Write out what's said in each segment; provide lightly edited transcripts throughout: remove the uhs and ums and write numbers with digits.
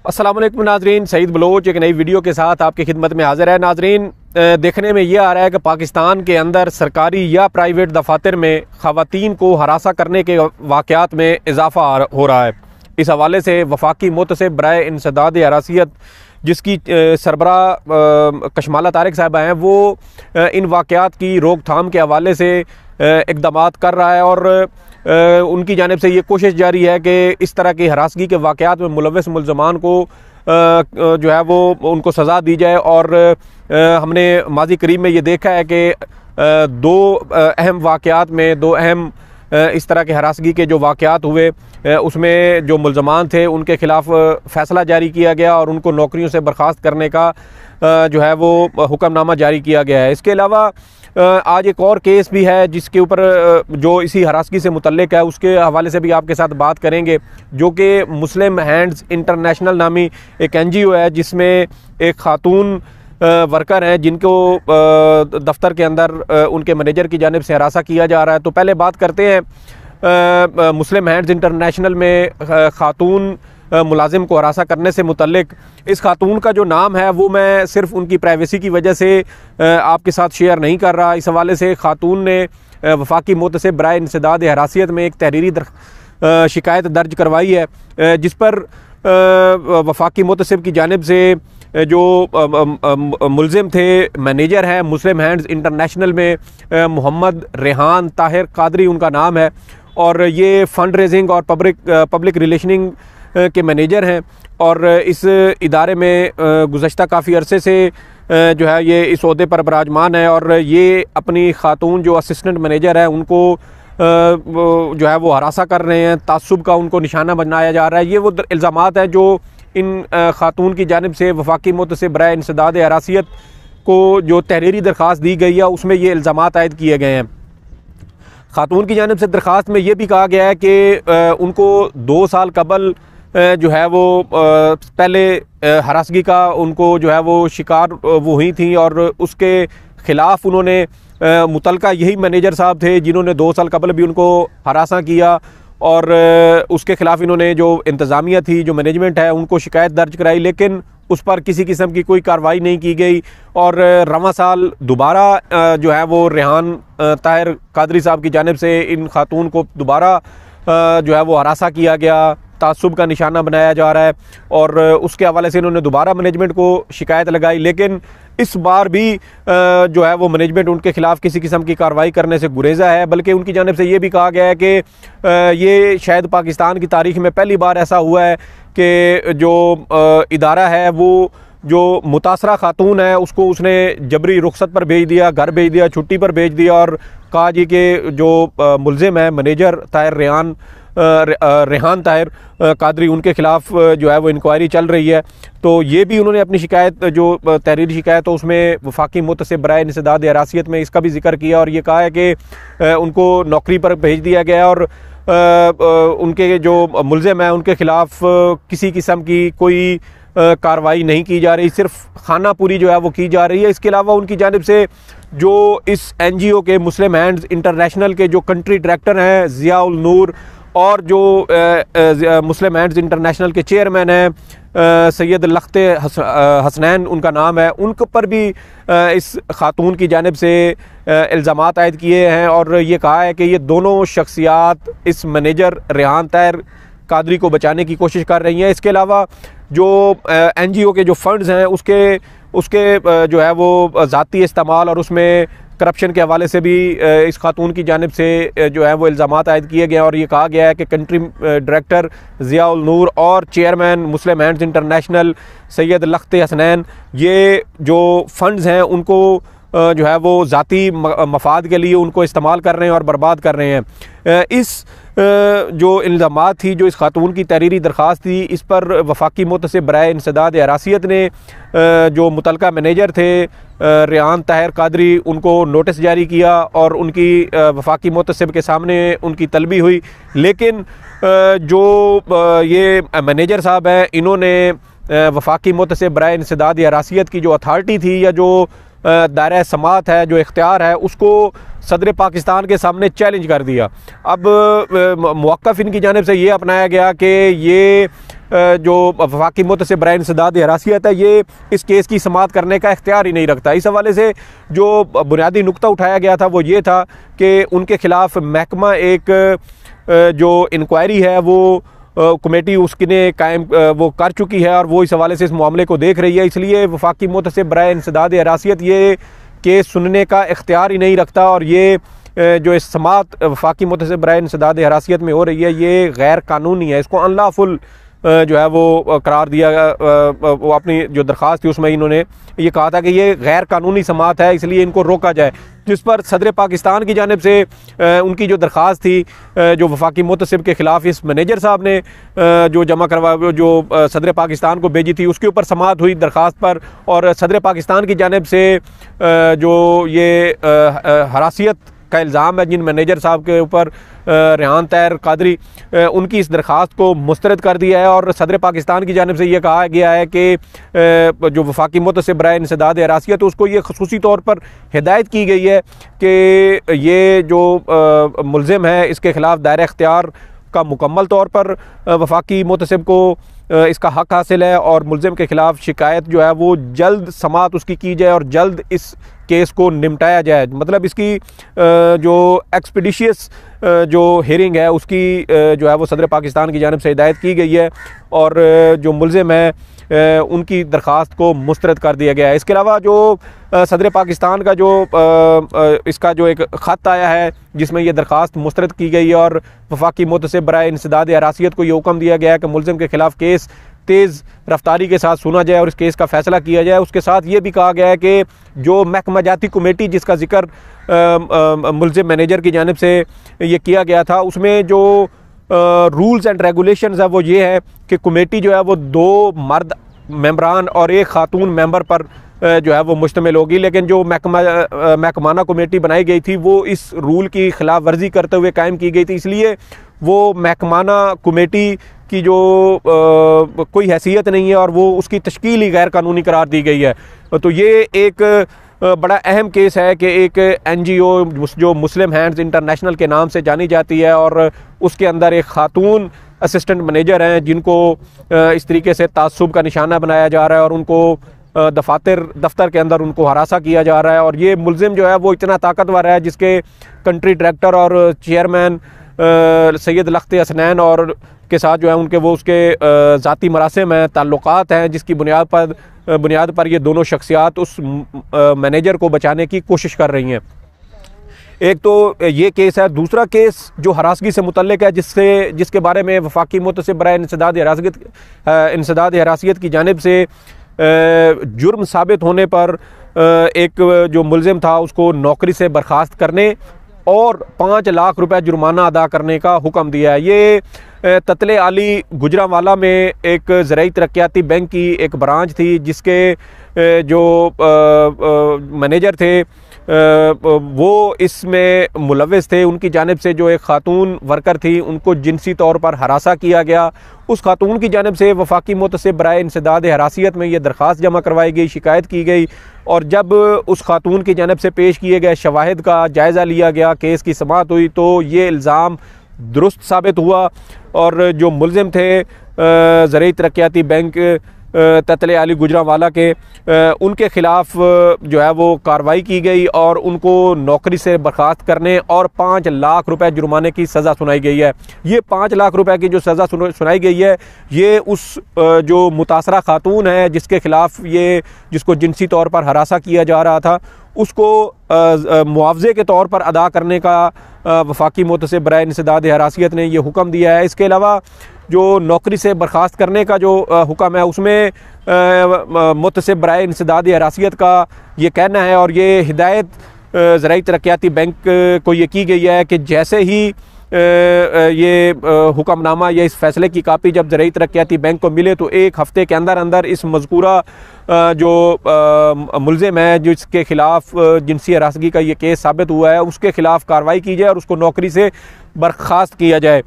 अस्सलाम वालेकुम नाजरीन, सईद बलोच एक नई वीडियो के साथ आपकी खिदमत में हाजिर है। नाजरीन, देखने में ये आ रहा है कि पाकिस्तान के अंदर सरकारी या प्राइवेट दफातर में ख़वातीन को हरासा करने के वाक़यात में इजाफ़ा हो रहा है। इस हवाले से वफाकी मुतसिब बराए इंसदाद हरासियत जिसकी सरबरा कशमाला तारिक साहबा हैं, वो इन वाक़यात की रोकथाम के हवाले से इक़दामात कर रहा है और उनकी जानिब से ये कोशिश जारी है कि इस तरह की हरासगी के वाक़यात में मुलव्वस मुल्ज़मान को जो है वो उनको सज़ा दी जाए। और हमने माज़ी करीब में ये देखा है कि दो अहम वाक़यात में दो अहम इस तरह के हरासगी के जो वाक़यात हुए उसमें जो मुल्ज़मान थे उनके ख़िलाफ़ फ़ैसला जारी किया गया और उनको नौकरियों से बर्खास्त करने का जो है वो हुक्मनामा जारी किया गया है। इसके अलावा आज एक और केस भी है जिसके ऊपर जो इसी हरासगी से मुतल्लिक है, उसके हवाले से भी आपके साथ बात करेंगे, जो कि मुस्लिम हैंड्स इंटरनेशनल नामी एक NGO है जिसमें एक खातून वर्कर हैं जिनको दफ्तर के अंदर उनके मैनेजर की जानिब से हरासा किया जा रहा है। तो पहले बात करते हैं मुस्लिम हैंड्स इंटरनेशनल में खातून मुलाजिम को हरासा करने से मुतल्लिक। इस खातून का जो नाम है वो मैं सिर्फ उनकी प्राइवेसी की वजह से आपके साथ शेयर नहीं कर रहा। इस हवाले से खातून ने वफाकी मुतसिब बराए इंसदाद हरासियत में एक तहरीरी शिकायत दर्ज करवाई है, जिस पर वफाकी मुतसिब की जानिब से जो मुल्ज़िम थे मैनेजर हैं मुस्लिम हैंड्स इंटरनेशनल में मोहम्मद रेहान ताहिर कादरी उनका नाम है और ये फ़ंड रेजिंग और पब्लिक रिलेशनिंग के मैनेजर हैं और इस इदारे में गुज़श्ता काफ़ी अरसे से जो है ये इस ओहदे पर बराजमान है और ये अपनी खातून जो असिस्टेंट मैनेजर है उनको जो है वो हरासा कर रहे हैं, तासुब का उनको निशाना बनाया जा रहा है। ये वो इल्ज़ामात हैं जो इन खातून की जानिब से वफाकी मुतसिब बराए इंसदाद हरासियत को जो तहरीरी दरख्वास्त दी गई है उसमें ये इल्ज़ामात आयद किए गए हैं। खातून की जानिब से दरख्वास्त में ये भी कहा गया है कि उनको 2 साल कबल जो है वो पहले हरासगी का उनको जो है वो शिकार वो हुई थी और उसके ख़िलाफ़ उन्होंने मुतलका यही मैनेजर साहब थे जिन्होंने 2 साल कबल भी उनको हरासा किया और उसके ख़िलाफ़ इन्होंने जो इंतज़ामिया थी जो मैनेजमेंट है उनको शिकायत दर्ज कराई, लेकिन उस पर किसी किस्म की कोई कार्रवाई नहीं की गई और रवां साल दोबारा जो है वो रेहान ताहिर कादरी साहब की जानिब से इन खातून को दोबारा जो है वो हरासा किया गया, तासुब का निशाना बनाया जा रहा है और उसके हवाले से इन्होंने दोबारा मैनेजमेंट को शिकायत लगाई। लेकिन इस बार भी जो है वो मैनेजमेंट उनके ख़िलाफ़ किसी किस्म की कार्रवाई करने से गुरेज़ा है, बल्कि उनकी जानिब से ये भी कहा गया है कि ये शायद पाकिस्तान की तारीख़ में पहली बार ऐसा हुआ है कि जो इदारा है वो जो मुतासरा खातून है उसको उसने जबरी रुखसत पर भेज दिया, घर भेज दिया, छुट्टी पर भेज दिया और कहा जी कि जो मुल्ज़िम है मैनेजर ताहिर रेहान ताहिर कादरी उनके ख़िलाफ़ जो है वो इंक्वायरी चल रही है। तो ये भी उन्होंने अपनी शिकायत जो तहरीरी शिकायत हो उसमें वफाकी मुतसिब बराए इंसदाद हरासियत में इसका भी जिक्र किया और ये कहा है कि उनको नौकरी पर भेज दिया गया और उनके जो मुल्ज़िम है उनके ख़िलाफ़ किसी किस्म की कोई कार्रवाई नहीं की जा रही, सिर्फ खाना पूरी जो है वो की जा रही है। इसके अलावा उनकी जानिब से जो इस NGO के मुस्लिम हैंड्स इंटरनेशनल के जो कंट्री डायरेक्टर हैं ज़िया उल नूर और जो मुस्लिम हैंड्स इंटरनेशनल के चेयरमैन हैं सैयद लख्ते हसनैन उनका नाम है, उनके पर भी इस खातून की जानिब से इल्ज़ामात आयद किए हैं और ये कहा है कि ये दोनों शख्सियात इस मैनेजर रेहान ताहिर कादरी को बचाने की कोशिश कर रही हैं। इसके अलावा जो NGO के जो फंड्स हैं उसके जो है वो ज़ाती इस्तेमाल और उसमें करप्शन के हवाले से भी इस खातून की जानिब से जो है वो इल्ज़ामात आयद किए गए और ये कहा गया है कि कंट्री डायरेक्टर ज़िया उल नूर और चेयरमैन मुस्लिम हैंड्स इंटरनेशनल सैयद लख्ते हसनैन ये जो फंड्स हैं उनको जो है वो ज़ाती मफाद के लिए उनको इस्तेमाल कर रहे हैं और बर्बाद कर रहे हैं। इस जो इल्ज़ामात थी जो इस खातून की तहरीरी दरख्वास्त थी इस पर वफाकी मुतसिब बराए इंसदाद हरासियत ने जो मुतलका मैनेजर थे रेहान ताहिर कादरी उनको नोटिस जारी किया और उनकी वफाकी मुतसिब के सामने उनकी तलबी हुई, लेकिन जो ये मैनेजर साहब हैं इन्होंने वफाकी मुतसिब बराए इंसदाद हरासियत की जो अथॉरिटी थी या जो दायरा समात है, जो इख्तियार है, उसको सदर पाकिस्तान के सामने चैलेंज कर दिया। अब मौक़िफ़ इनकी जानिब से ये अपनाया गया कि ये जो वफाकी मुतसिब बराए इंसदाद हरासियत है, ये इस केस की समाअत करने का इख्तियार ही नहीं रखता। इस हवाले से जो बुनियादी नुक्ता उठाया गया था वो ये था कि उनके ख़िलाफ़ महकमा एक जो इंक्वायरी है वो कमेटी उसने कायम वो कर चुकी है और वो इस हवाले से इस मामले को देख रही है। इसलिए वफाकी मुतसिब बराए इंसदाद हरासियत ये केस सुनने का इख्तियार ही नहीं रखता और ये जो इस समाअत वफाकी मुतसिब बराए इंसदाद हरासियत में हो रही है ये गैर कानूनी है। इसको अनलॉफुल जो है वो करार दिया। वो अपनी जो दरख्वास्त थी उसमें इन्होंने ये कहा था कि ये गैर कानूनी समाअत है, इसलिए इनको रोका जाए, जिस पर सदर पाकिस्तान की जानिब से उनकी जो दरख्वास्त थी जो वफाकी मुतसिब के ख़िलाफ़ इस मैनेजर साहब ने जो जमा करवा जो सदर पाकिस्तान को भेजी थी उसके ऊपर समाअत हुई दरख्वास्त पर। और सदर पाकिस्तान की जानिब से जो ये हरासियत का इल्ज़ाम है जिन मैनेजर साहब के ऊपर रेहान तैर कादरी, उनकी इस दरख्वास्त को मुस्तरद कर दिया है। और सदर पाकिस्तान की जानिब से ये कहा गया है कि जो वफाकी मुतसिब बराए इंसदाद हरासियत उसको ये खसूसी तौर पर हिदायत की गई है कि ये जो मुल्ज़िम है इसके ख़िलाफ़ दायरा इख्तियार का मुकम्मल तौर पर वफाकी मुतसिब को इसका हक़ हासिल है और मुल्ज़िम के ख़िलाफ़ शिकायत जो है वो जल्द समाअत उसकी की जाए और जल्द इस केस को निपटाया जाए। मतलब इसकी जो एक्सपीडिशियस जो हियरिंग है उसकी जो है वो सदर पाकिस्तान की जानिब से हिदायत की गई है और जो मुल्ज़िम है उनकी दरख्वास्त को मुस्तरद कर दिया गया है। इसके अलावा जो सदर पाकिस्तान का जो इसका जो एक ख़त आया है जिसमें यह दरख्वास्त मुस्तरद की गई है और वफाकी मुतसिब बराए इंसदाद हरासियत को ये हुक्म दिया गया है कि मुल्ज़िम के ख़िलाफ़ केस तेज़ रफ्तारी के साथ सुना जाए और इस केस का फ़ैसला किया जाए। उसके साथ ये भी कहा गया है कि जो महकमा जाती कमेटी जिसका जिक्र मुल्ज़िम मैनेजर की जानिब से ये किया गया था उसमें जो रूल्स एंड रेगुलेशंस है वो ये है कि कमेटी जो है वो 2 मर्द मेंबरान और 1 खातून मेंबर पर जो है वो मुश्तमिल होगी। लेकिन जो महकमाना कमेटी बनाई गई थी वो इस रूल की खिलाफ वर्जी करते हुए कायम की गई थी, इसलिए वो महकमाना कमेटी की जो कोई हैसियत नहीं है और वो उसकी तश्कील ही गैर कानूनी करार दी गई है। तो ये एक बड़ा अहम केस है कि एक NGO जो मुस्लिम हैंड्स इंटरनेशनल के नाम से जानी जाती है और उसके अंदर एक खातून असिस्टेंट मैनेजर हैं जिनको इस तरीके से तासुब का निशाना बनाया जा रहा है और उनको दफ्तर के अंदर उनको हरासा किया जा रहा है। और ये मुल्ज़िम जो है वो इतना ताकतवर है जिसके कंट्री डायरेक्टर और चेयरमैन सैयद लख्त हसनैन और के साथ जो है उनके वो उसके ज़ाती मरासिम हैं, ताल्लुकात हैं, जिसकी बुनियाद पर ये दोनों शख्सियात उस मैनेजर को बचाने की कोशिश कर रही हैं। एक तो ये केस है। दूसरा केस जो हरासगी से मुतल्लिक है जिसके बारे में वफाकी मुतसिब बराए इंसदाद हरासियत की जानिब से जुर्म साबित होने पर एक जो मुल्ज़िम था उसको नौकरी से बर्खास्त करने और 5 लाख रुपए जुर्माना अदा करने का हुक्म दिया है। ये ततले आली गुजरांवाला में एक ज़राई तरक्याती बैंक की एक ब्रांच थी जिसके जो मैनेजर थे वो इसमें मुलव्वस थे। उनकी जानिब से जो एक खातून वर्कर थी उनको जिनसी तौर पर हरासा किया गया। उस खातून की जानिब से वफाकी मुतसिब बराए इंसदाद हरासियत में ये दरख्वास्त जमा करवाई गई, शिकायत की गई और जब उस खातून की जानिब से पेश किए गए शवाहिद का जायज़ा लिया गया, केस की समाअत हुई तो ये इल्ज़ाम दुरुस्त साबित हुआ और जो मुल्ज़िम थे ज़राई तरक्याती बैंक ततले आली गुजरांवाला के उनके ख़िलाफ़ जो है वो कार्रवाई की गई और उनको नौकरी से बर्खास्त करने और 5 लाख रुपए जुर्माने की सज़ा सुनाई गई है। ये 5 लाख रुपए की जो सज़ा सुनाई गई है ये उस जो मुतासरा खातून है जिसके ख़िलाफ़ ये जिसको जिनसी तौर पर हरासा किया जा रहा था उसको मुआवजे के तौर पर अदा करने का वफाकी मुतसिब बराए इंसदाद हरासियत ने ये हुक्म दिया है। इसके अलावा जो नौकरी से बर्खास्त करने का जो हुक्म है उसमें मुतसिब बराए इंसदाद हरासियत का ये कहना है और ये हिदायत ज़राई तरक्याती बैंक को ये की गई है कि जैसे ही ये हुक्मनामा या इस फैसले की कापी जब ज़राई तरक्याती बैंक को मिले तो 1 हफ़्ते के अंदर अंदर इस मज़कूरा जो मुल्ज़िम है जिसके ख़िलाफ़ जिनसी हरासगी का ये केस साबित हुआ है उसके ख़िलाफ़ कार्रवाई की जाए और उसको नौकरी से बर्खास्त किया जाए।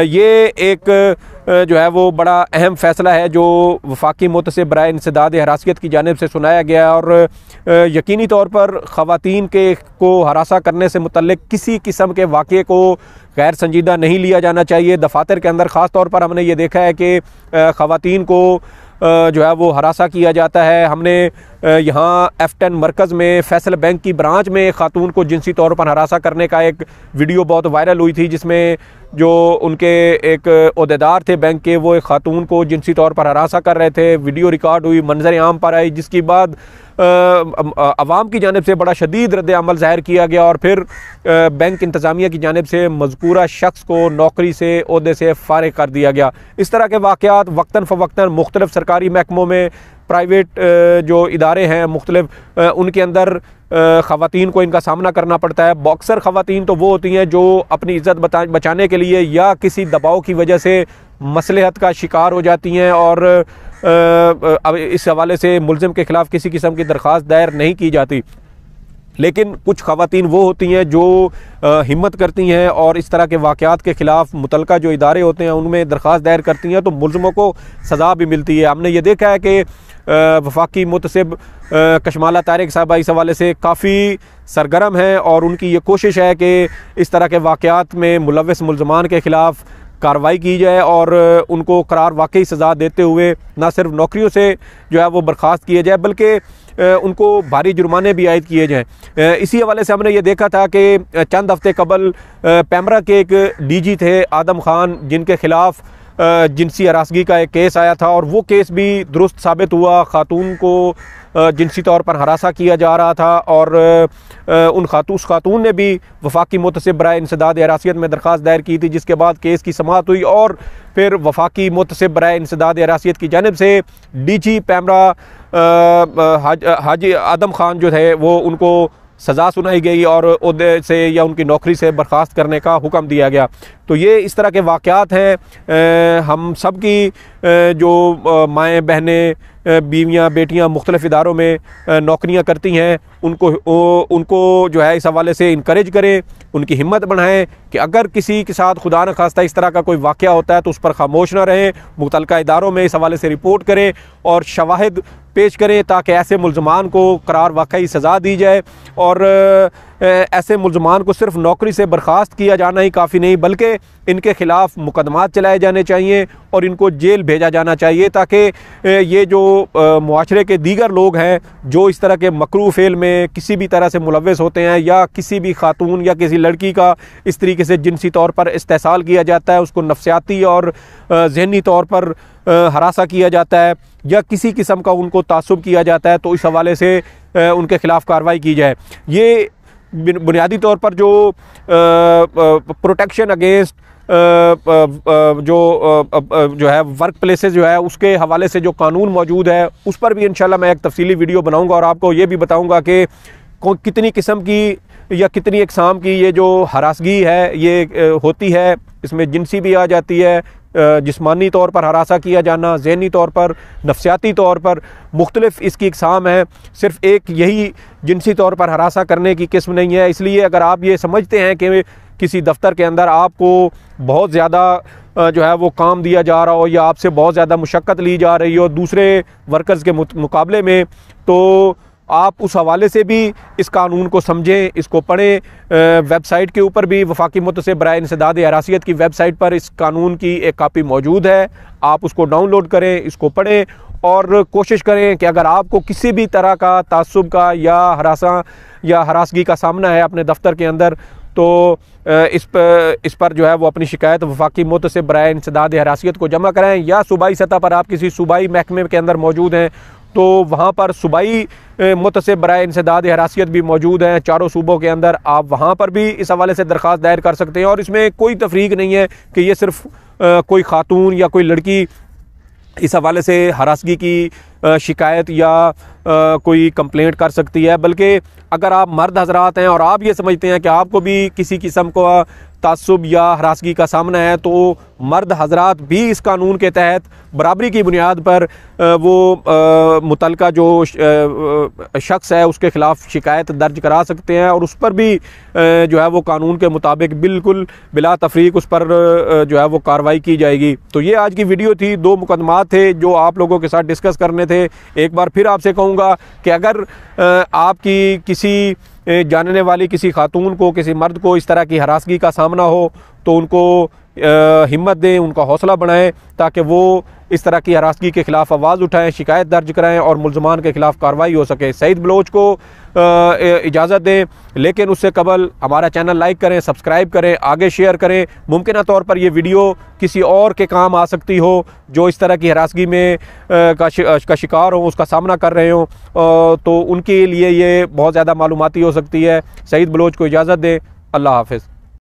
ये एक जो है वो बड़ा अहम फ़ैसला है जो वफाकी मुतसिब बराए इंसदाद हरासियत की जानिब से सुनाया गया। और यकीनी तौर पर ख़वातीन को हरासा करने से मुतल्लिक किसी किस्म के वाक़े को गैर संजीदा नहीं लिया जाना चाहिए। दफातर के अंदर ख़ास तौर पर हमने ये देखा है कि ख़वातीन को जो है वो हरासा किया जाता है। हमने यहाँ F10 मरकज़ में फैसल बैंक की ब्रांच में एक खातून को जिनसी तौर पर हरासा करने का एक वीडियो बहुत वायरल हुई थी, जिसमें जो उनके एक ओहदेदार थे बैंक के, वो एक खातून को जिनसी तौर पर हरासा कर रहे थे। वीडियो रिकॉर्ड हुई, मंजर आम पर आई, जिसके बाद अवाम की जानिब से बड़ा शदीद रद्द अमल ज़ाहिर किया गया और फिर बैंक इंतज़ामिया की जानिब से मज़कूरा शख्स को नौकरी से, ओहदे से फ़ारिग कर दिया गया। इस तरह के वाक़यात वक्तन फ़वक्तन मुख्तलिफ़ सरकारी महकमों में, प्राइवेट जो इदारे हैं मुख्तलिफ, उनके अंदर ख़वातीन को इनका सामना करना पड़ता है। बॉक्सर ख़वातीन तो वो होती हैं जो अपनी इज़्ज़त बचाने के लिए या किसी दबाव की वजह से मसलहत का शिकार हो जाती हैं और अब इस हवाले से मुल्ज़िम के ख़िलाफ़ किसी किस्म की दरख्वास्त दायर नहीं की जाती। लेकिन कुछ ख़वातीन वो होती हैं जो हिम्मत करती हैं और इस तरह के वाक़यात के ख़िलाफ़ मुतलका जो इदारे होते हैं उनमें दरख्वास्त दायर करती हैं, तो मुल्ज़िमों को सज़ा भी मिलती है। हमने ये देखा है कि वफाकी मुतसिब कशमाला तारिक साहबा इस हवाले से काफ़ी सरगर्म हैं और उनकी ये कोशिश है कि इस तरह के वाक़यात में मुलव्वस मुल्ज़मान के ख़िलाफ़ कार्रवाई की जाए और उनको करार वाकई सज़ा देते हुए ना सिर्फ नौकरियों से जो है वो बर्खास्त किए जाए बल्कि उनको भारी जुर्माने भी आयद किए जाएँ। इसी हवाले से हमने ये देखा था कि चंद हफ्ते कबल पैमरा के एक डीजी थे आदम खान, जिनके ख़िलाफ़ जिनसी हरासगी का एक केस आया था और वो केस भी दुरुस्त साबित हुआ। खातून को जिनसी तौर पर हरासा किया जा रहा था और उस खातून ने भी वफाकी मुतसिब बराए इंसदाद हरासियत में दरख्वास्त दायर की थी, जिसके बाद केस की समाअत हुई और फिर वफाकी मुतसिब बराए इंसदाद हरासियत की जानिब से डीजी पैमरा हाजी आदम खान जो थे वो उनको सज़ा सुनाई गई और ओहदे से या उनकी नौकरी से बर्खास्त करने का हुक्म दिया गया। तो ये इस तरह के वाक़यात हैं। हम सब की जो माएँ बहनें, बीवियाँ, बेटियाँ मुख्तलिफ़ इदारों में नौकरियाँ करती हैं, उनको जो है इस हवाले से इनकरेज करें, उनकी हिम्मत बढ़ाएं कि अगर किसी के साथ खुदा न खास्ता इस तरह का कोई वाक़या होता है तो उस पर खामोश ना रहें, मुतल्लिका इदारों में इस हवाले से रिपोर्ट करें और शवाहिद पेश करें ताकि ऐसे मुल्ज़मान को करार वाकई सज़ा दी जाए। और ऐसे मुल्ज़मान को सिर्फ नौकरी से बर्खास्त किया जाना ही काफ़ी नहीं बल्कि इनके ख़िलाफ़ मुकदमात चलाए जाने चाहिए और इनको जेल भेजा जाना चाहिए ताकि ये जो मुआशरे के दीगर लोग हैं जो इस तरह के मकरू फ़ेल में किसी भी तरह से मुलव्वस होते हैं या किसी भी खातून या किसी लड़की का इस तरीके से जिनसी तौर पर इस्तेहसाल किया जाता है, उसको नफ्सियाती और ज़हनी तौर पर हरासा किया जाता है या किसी किस्म का उनको तासुब किया जाता है, तो इस हवाले से उनके ख़िलाफ़ कार्रवाई की जाए। ये बुनियादी तौर पर जो प्रोटेक्शन अगेंस्ट जो है वर्क प्लेसेस जो है उसके हवाले से जो कानून मौजूद है उस पर भी इंशाल्लाह मैं एक तफसीली वीडियो बनाऊंगा और आपको ये भी बताऊंगा कि कितनी किस्म की या कितनी इकसाम की ये जो हरासगी है ये होती है। इसमें जिनसी भी आ जाती है, जिस्मानी तौर पर हरासा किया जाना, ज़हनी तौर पर, नफ्सियाती तौर पर, मुख्तलिफ़ इसकी इकसाम है। सिर्फ़ एक यही जिनसी तौर पर हरासा करने की किस्म नहीं है। इसलिए अगर आप ये समझते हैं कि किसी दफ्तर के अंदर आपको बहुत ज़्यादा जो है वो काम दिया जा रहा हो या आपसे बहुत ज़्यादा मुशक्क़त ली जा रही हो दूसरे वर्कर्स के मुकाबले में, तो आप उस हवाले से भी इस कानून को समझें, इसको पढ़ें। वेबसाइट के ऊपर भी वफाकी मुतसिब बराए इंसदाद हरासियत की वेबसाइट पर इस कानून की एक कापी मौजूद है, आप उसको डाउनलोड करें, इसको पढ़ें और कोशिश करें कि अगर आपको किसी भी तरह का तासुब का या हरासगी का सामना है अपने दफ्तर के अंदर, तो इस पर जो है वो अपनी शिकायत वफाकी मुतसिब बराए इंसदाद हरासियत को जमा कराएँ या सूबाई सतह पर आप किसी सूबाई महकमे के अंदर मौजूद हैं तो वहाँ पर सूबाई मुतसिब बराए इंसदाद हरासियत भी मौजूद हैं चारों सूबों के अंदर। आप वहाँ पर भी इस हवाले से दरख्वास्त दायर कर सकते हैं और इसमें कोई तफरीक नहीं है कि ये सिर्फ कोई खातून या कोई लड़की इस हवाले से हरासगी की शिकायत या कोई कंप्लेंट कर सकती है, बल्कि अगर आप मर्द हजरात हैं और आप ये समझते हैं कि आपको भी किसी किस्म का तासुब या हरासगी का सामना है तो मर्द हजरात भी इस कानून के तहत बराबरी की बुनियाद पर वो मुतलका जो शख्स है उसके ख़िलाफ़ शिकायत दर्ज करा सकते हैं और उस पर भी जो है वो कानून के मुताबिक बिल्कुल बिला तफरीक उस पर जो है वो कार्रवाई की जाएगी। तो ये आज की वीडियो थी, 2 मुकदमात थे जो आप लोगों के साथ डिस्कस करने थे। एक बार फिर आपसे कहूँगा कि अगर आपकी किसी जानने वाली किसी खातून को, किसी मर्द को इस तरह की हरासगी का सामना हो तो उनको हिम्मत दें, उनका हौसला बढ़ाएं ताकि वो इस तरह की हरासगी के ख़िलाफ़ आवाज़ उठाएं, शिकायत दर्ज कराएं और मुल्ज़मान के ख़िलाफ़ कार्रवाई हो सके। सईद बलोच को इजाज़त दें, लेकिन उससे कबल हमारा चैनल लाइक करें, सब्सक्राइब करें, आगे शेयर करें। मुमकिन तौर पर ये वीडियो किसी और के काम आ सकती हो जो इस तरह की हरासगी में का शिकार हो, उसका सामना कर रहे हो, तो उनके लिए ये बहुत ज़्यादा मालूमाती हो सकती है। सईद बलोच को इजाज़त दें। अल्लाह हाफ़िज़।